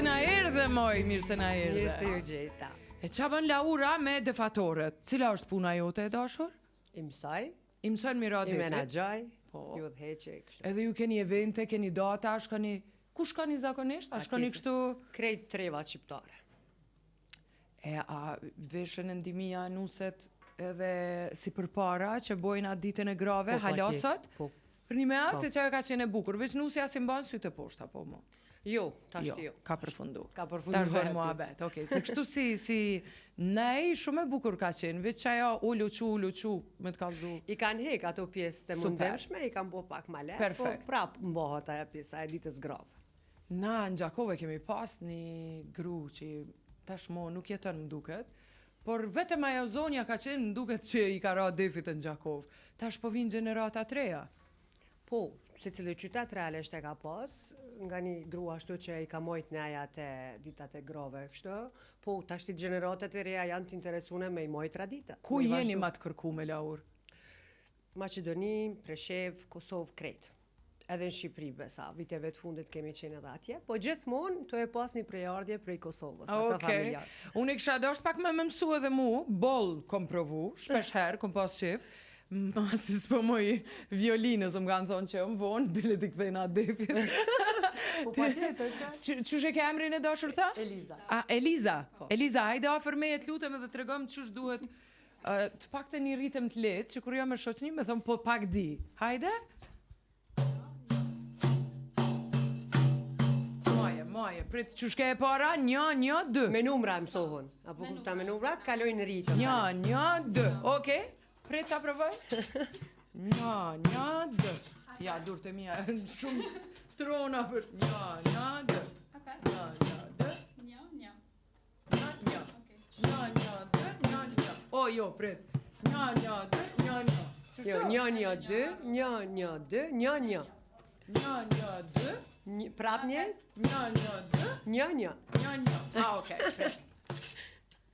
se na erdhe, moj, mirë se na erdhe. Mirë se ju gjeta. E qa bën Laura me defatorët? Cila është puna jote e dashur? I mësaj, I mësën mira i defit? menaxhoj, Po. ju dheqe, kështu. Edhe ju keni evente, keni data, shkoni... Ku shkoni zakonisht? A shkoni kështu... Krejt treva shqiptare. E, a veshën e ndimia nuset edhe si përpara që bojnë atë ditën e grave, Po, halasat? Po. Për një me asë, se që ka qenë e bukur, veç nusja si mbanë sytë e poshta, po mo. Jo, tash jo. Ka përfundu. Ka përfundu. Tash bën muhabet, okej. Se kështu si nej, shumë e bukur ka qenë, veç që ajo uluqu, me të kallzu. I kanë hek ato pjesë të Super. mundemshme, i kanë bo pak ma lehtë, po Perfekt. prap mbohet aja pjesa e ditës grave. Na, në Gjakove kemi pas një gru që tashmo nuk jeton më duket, por vetëm ajo zonja ka qenë më duket që i ka ra defit në Gjakov. Tash po vinë gjenerata të reja. Po, se cilë qytet realisht e ka pas, nga një grua ashtu që i ka mojt në aja të ditat e grove kështu, po tash të gjeneratet e reja janë të interesune me i mojt tradita. Ku jeni ma të kërku me Laur? Macedoni, Preshev, Kosovë, Krejt. Edhe në Shqipëri besa, viteve të fundit kemi qenë edhe atje, po gjithmonë të e pas një prejardje prej Kosovës, ato familjar. Unë i kësha dosht pak me mësu edhe mu, bol kom provu, shpesh herë, kom pas qef, si s'po moj violinës, më kanë thonë që më vonë, bilet i këthejnë atë defit. Po pa tjetër që? Qysh e ke emrin e dashur tha? Eliza. Eliza. Eliza, hajde afer me e të lutem edhe të regëm qysh duhet të pak të një ritëm të letë, që kur jo me shoqni me thonë po pak di. Hajde? Maje, prit qysh ke e para? 1, 1, 2. Me numra mësohën, apo kupta me numra, kalojnë në ritëm. 1, 1, 2. Okej, prit ta provoj? 1, 1, 2. Ja, durët e mija, shumë trona për 1, 1, 2. 1, 1, 2. 1, 1, 2, 1, 1. O, jo, prit. 1, 1, 2, 1, 1. Jo, 1, 1, 2, 1, 1, 2, 1, 1. 1, 1, 2. Prap një? 1, 1, 2. 1, 1. 1, 1. Ah, okej.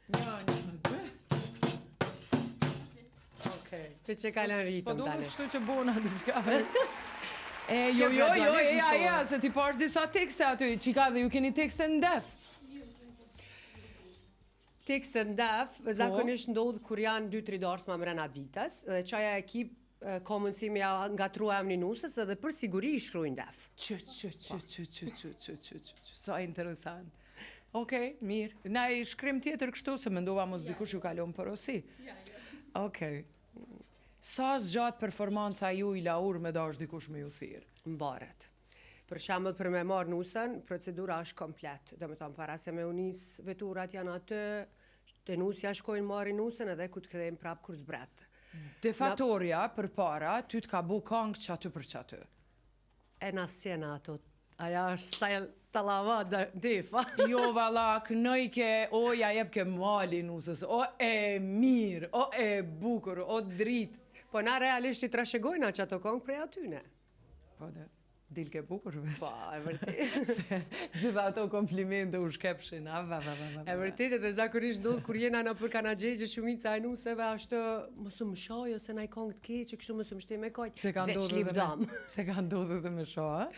1, 1, 2. Okej. Për që kalën Po ritëm duhet tani. kështu që bona diçka. Jo, se ti pash disa tekste aty, qika dhe ju keni tekste në def. Tekste në def, zakonisht ndodhë kur janë 2-3 darës ma mrena ditës, dhe qaja ekip ka mundësi me ja ngatrua emrin nusës edhe për siguri i shkrujnë def. Sa interesant. Okej, mirë. Na i shkrim tjetër kështu, se mendova mos dikush ju kalon porosi. Okej. Sa zgjat performanca ju i Laur me dash dikush me ju thirr? Mbaret. Për shembull për me marrë nusën, procedura është komplet. Do me thonë, para se me unis veturat janë atë, të nusja shkojnë marrin nusën edhe ku të kthejmë prap kur zbret. Defatorja për para, ty të ka bu kangë qaty për qaty. E na sjena ato, aja është style talava defa. Jo, vala, kënojke, o, ja jep ke mali nusës, o e mirë, o e bukur, o drit. Po na realisht i trashegojna që ato kongë prej atyne. Po dhe, dil ke bukur ves. Po, e vërtet. Se gjitha ato komplimente u shkepshin, E vërtet edhe zakonisht ndodh kur jena në për kanagjegjë shumica e nuseve ashtë mësë më shoj ose na i kongë të keqë, kështu mësë më shte me kojtë, veç livdam. Se ka ndodhë dhe me shoh, a?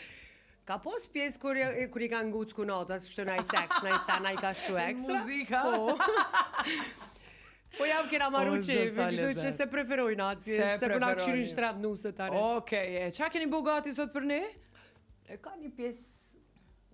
Ka pos pjesë kur i ka ngucë kunotat, kështu na i tekst, na i sa, na i ka shtu ekstra. Muzika? Po jam kena marru qefi, kështu që se preferojnë atë pjesë, se përna këshyrin shtrat nusët tare. Okej, qa keni bu gati sot për ne? E ka një pjesë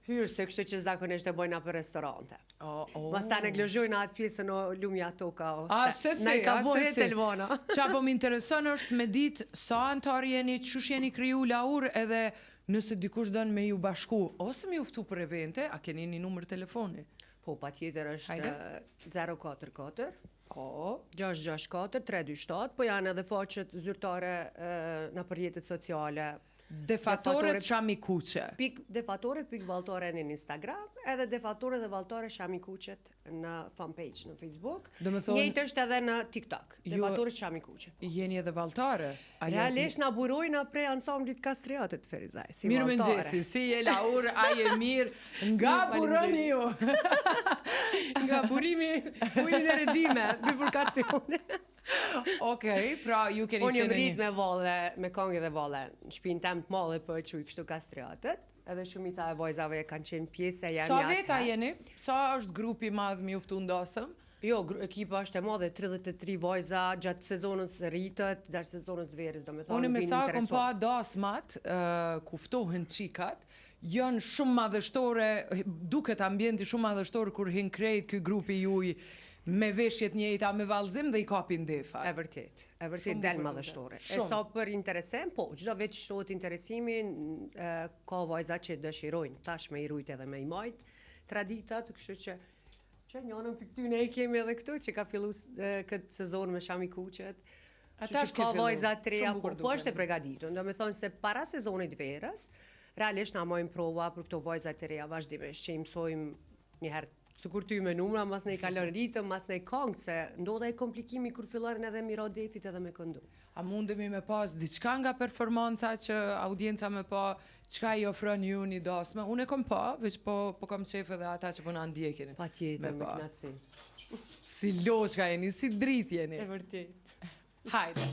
hyrë, se kështë që zakonisht e bojna për restorante. Mas ta neglojojnë atë pjesën o lumja toka, na i ka bojë telefona. Qa po m'intereson është me ditë sa antar jeni, qysh jeni kriju Laur edhe nëse dikush dënë me ju bashku, ose me juftu për evente, a keni një numër telefoni? Po, pa tjetër është 044 Po, 664 327, po janë edhe faqet zyrtare në përjetet sociale. Defatore Shami Kuqe. Defatore Valltore në Instagram, edhe Defatore dhe Valltore Shami Kuqet në fanpage në Facebook. Njëjtë është edhe në TikTok. Defatore Shami Kuqe. Jeni edhe valltare? Realisht na burojnë prej ansamblit Kastriatit Ferizaj, si mirë valltare. Mirë mëngjesi, si je Laur, aje mirë, nga buroni ju. Nga burimi ujin e redime, bifurkacione. Okej, pra ju keni Unë jam qenë rrit me valle, me këngë dhe valle. Në shtëpinë tem të madhe po e quaj kështu kastriatët. Edhe shumica e vajzave kanë qenë pjesë e janë. Sa veta jeni? Sa është grupi madh mjoftu ndosëm? Jo, ekipa është e madhe, 33 vajza gjatë sezonës rritët, gjatë sezonës të verës, domethënë. Unë me sa kom pa dasmat, ku ftohen qikat, janë shumë madhështore, duket ambienti shumë madhështor kur hin krejt ky grupi juaj me veshjet njëjta, me vallëzim dhe i kapin defa. E vërtet del madhështore. E sa për interesim, po, çdo vit që shtohet interesimi, ka vajza që dëshirojnë tash me i rujt edhe me i majt traditat, kështu që njënën për këtyne e kemi edhe këtu që ka fillu këtë sezon me Shami Kuqet. Ata ka vajza të reja, po është e përgatitur. Do me thonë se para sezonit verës, realisht na mojmë prova për këto vajza të reja vazhdimisht, që i mësojmë njëherë sikur ty me numra, mas ne i kalon ritëm, mas ne i kongë, se ndodhe e komplikimi kur fillarën edhe miro defit edhe me këndu. A mundemi me pas diçka nga performanca që audienca me pa, çka i ofron ju një dasme? Unë e kom pa, veç po kam qef edhe ata që po na ndjekin. Pa tjetër, me knatësi. Si loçka jeni, si drit jeni. E vërtet. Hajde.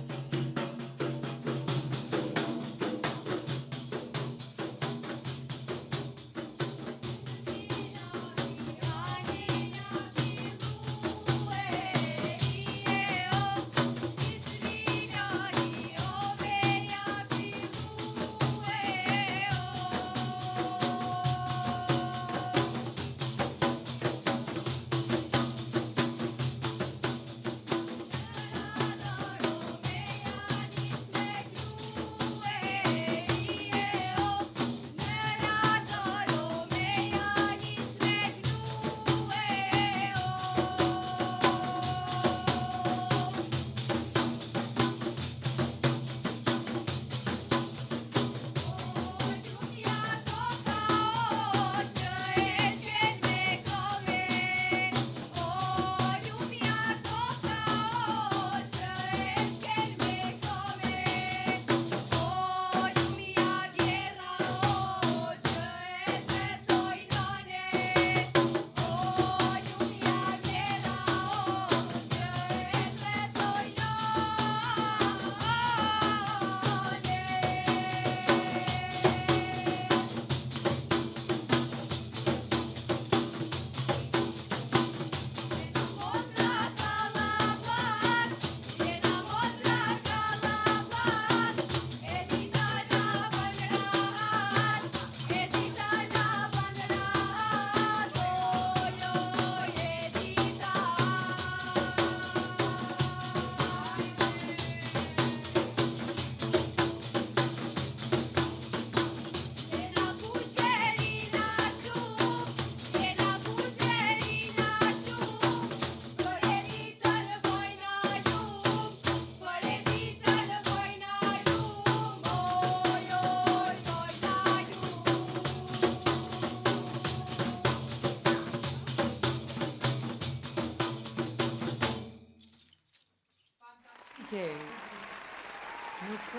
Nuk,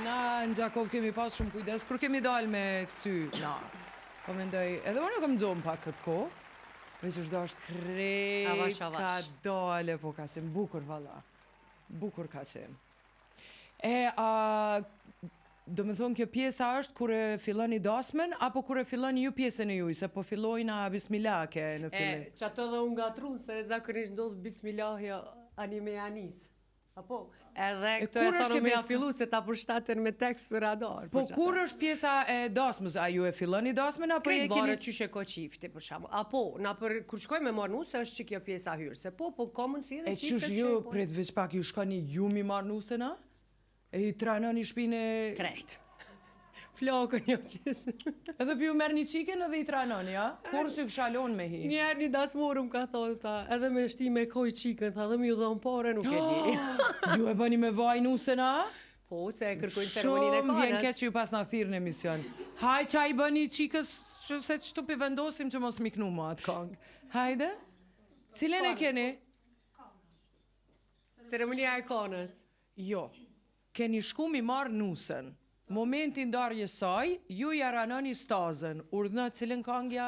na në Gjakov kemi pas shumë kujdes, kur kemi dalë me këcy, na, po mendoj, edhe unë kam zonë pak këtë ko, veç është është krejt ka dale, po ka qenë bukur valla, bukur ka qenë. Do me thonë kjo pjesa është kur e filloni dasmen, apo kur e filloni ju pjesën e juj, se po fillojna bismilake në fillim. Që ato dhe unë gatru, se zakonisht ndodhë bismilahja anime anis. Apo, edhe këto e thonë me a fillu se ta përshtaten me tekst për radar. Po kur është pjesa e dasmës? A ju e filloni dasmën, apo e keni... Kretë varë qyshe ko qifti, për shamu. Apo, kur shkoj me marnusë, është që kjo pjesa hyrë. Se po komën si edhe qifte që... E qysh ju, pret veç pak, ju shkoni ju mi marnusëna? E i tranoni shpine... Krejt. Flokën jo qësë. Edhe për ju merë një qiken edhe i tranoni, ja? Kur s'ju kshalon me hi? Njerë një dasmorum ka thonë, tha, edhe me shti me koj qiken, tha, dhe mi u dhonë pare, nuk e di. Ju e bëni me vaj nusën, a? Po, se e kërkojnë ceremonin e kanës. Shumë vjen keq që ju pas në thirë në emision. Haj qa i bëni qikës, që se që tupi vendosim që mos miknu ma atë kongë. Hajde? Cilën e keni? Ceremonia e kanës. Jo. Keni shku mi marë nusën. Momentin darje saj, ju ja ranoni stazën. Urdhëna cilën kongja?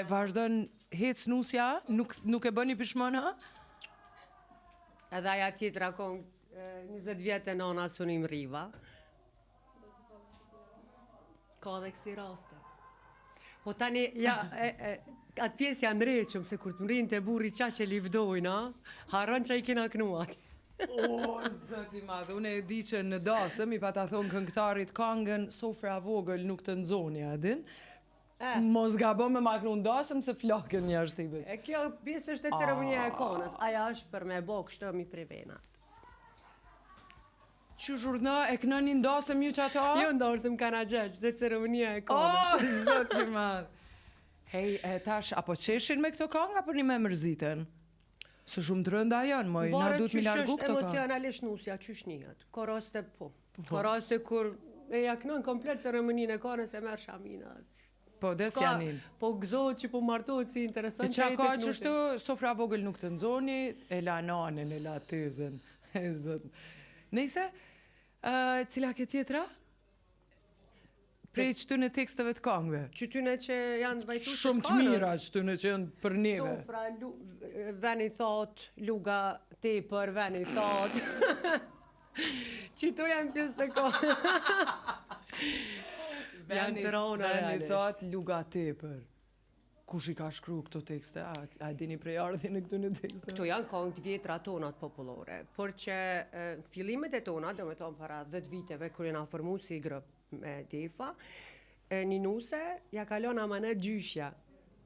vazhdon hec nusja, nuk e bëni pishmon, ha? Edhe aja tjetra kong 20 vjetë e nona sunim riva. Ka dhe kësi raste. Po tani, atë pjesë janë reqëm, se kur të mrinë të burri qa që livdojnë, haron që i kena knuat. O, zëti madhe, unë e di që në dasëm, i pa ta thonë këngëtarit kangën, sofra vogël nuk të nëzoni, adin. Mos gabo me maknu në dasëm, se flakën një është i bëqë. Kjo pjesë është e ceremonia e konës, aja është për me bo kështë mi prevena. Që zhurna e kënën një ndasëm ju që ato? Jo ndasëm kana gjeqë, dhe ceremonia e konës. O, zëti madhe. Hej, tash, apo qeshin me këto kanga për një me mërziten? Së shumë të rënda janë, moj, na du të mi largu këto kanga. Emocionalisht nusja, qysh njët. Ko raste po. Ko raste kur e jaknën komplet ceremoninë e konës e merë shamina. Po, des janin. Po gëzot që po martohet si interesant që e ka që shtu, sofra vogël nuk të nëzoni, e la nanin, e la tezën. Nëjse, cila ke tjetra? Prej qëtune teksteve të kangve? Qëtune që janë bajtu të shumë të mira qëtune që janë për neve. Sofra, veni thot, luga tepër, veni thot. Qëto janë pjesë të kangve. Janë të rona realisht. Veni thot, luga tepër. Kush i ka shkru këto tekste? A dini prej ardhin e këtune tekste? Këto janë kongë të vjetra tonat popullore, por që fillimet e tonat, do me thonë para 10 viteve, kër jena formu si grup me Defa, një nuse, ja kalon amane gjyshja,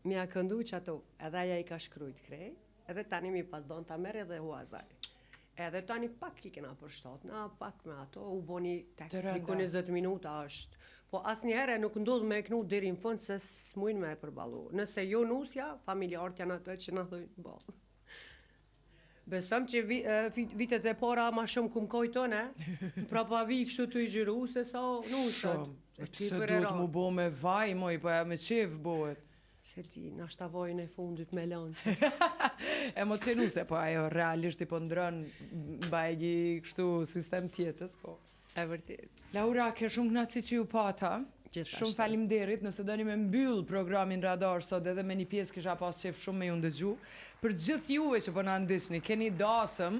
mi a këndu që ato, edhe ja i ka shkrujt krej, edhe tani mi paldon ta merë edhe huazaj. Edhe tani pak i kena përshtat, na pak me ato, u bo një tekst, diku 20 minuta është. Po as njëherë nuk ndodhë me e knu deri në fund se s'mujnë me e përbalu. Nëse jo nusja, familjarët janë atë që në dhojnë balë. Besëm që vitet e para ma shumë kum kojtone, pra pa vi kështu të i gjiru se sa nusët. Shumë, pëse duhet mu bo me vaj, moj, po ja me qef bohet. Se ti, nashta vojnë e fundit me lanë. Emocionuse, po ajo realisht i po ndrën bajgi kështu sistem tjetës, po. E vërtit. Laura, ke shumë knaci që ju pata. Shumë faleminderit, nëse doni me mbyll programin Radar sot edhe me një pjesë kisha pas qef shumë me ju ndëgju. Për gjithë juve që po na ndiqni, keni dasëm,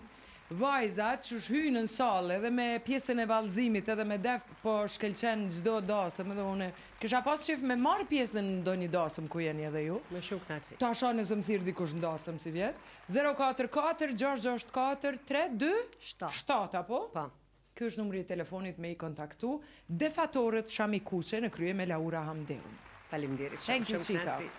vajzat që hyjnë në salë edhe me pjesën e vallëzimit edhe me def po shkelqen çdo dasëm edhe une kisha pas qef me marr pjesën në ndonjë dasëm ku jeni edhe ju. Me shumë knaci. Ta shoh nëse më thirr dikush në dasëm si vjet. 044 664 327 apo? Pa. Ky është numri i telefonit me i kontaktu Defatorët Shami Kuqe në krye me Laura Hamdeun. Faleminderit shumë knaci.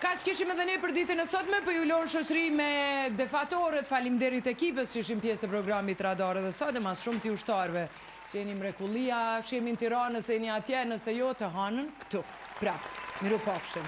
Kaq kishim edhe ne për ditën e sotme, po ju lon shoqëri me Defatorët. Faleminderit ekipës që ishin pjesë e programit Radar edhe sot, e mas shumë të ushtarëve që jeni mrekullia, shemi në Tiranë, nëse jeni atje, nëse jo të hanën këtu. Pra, miru pafshim.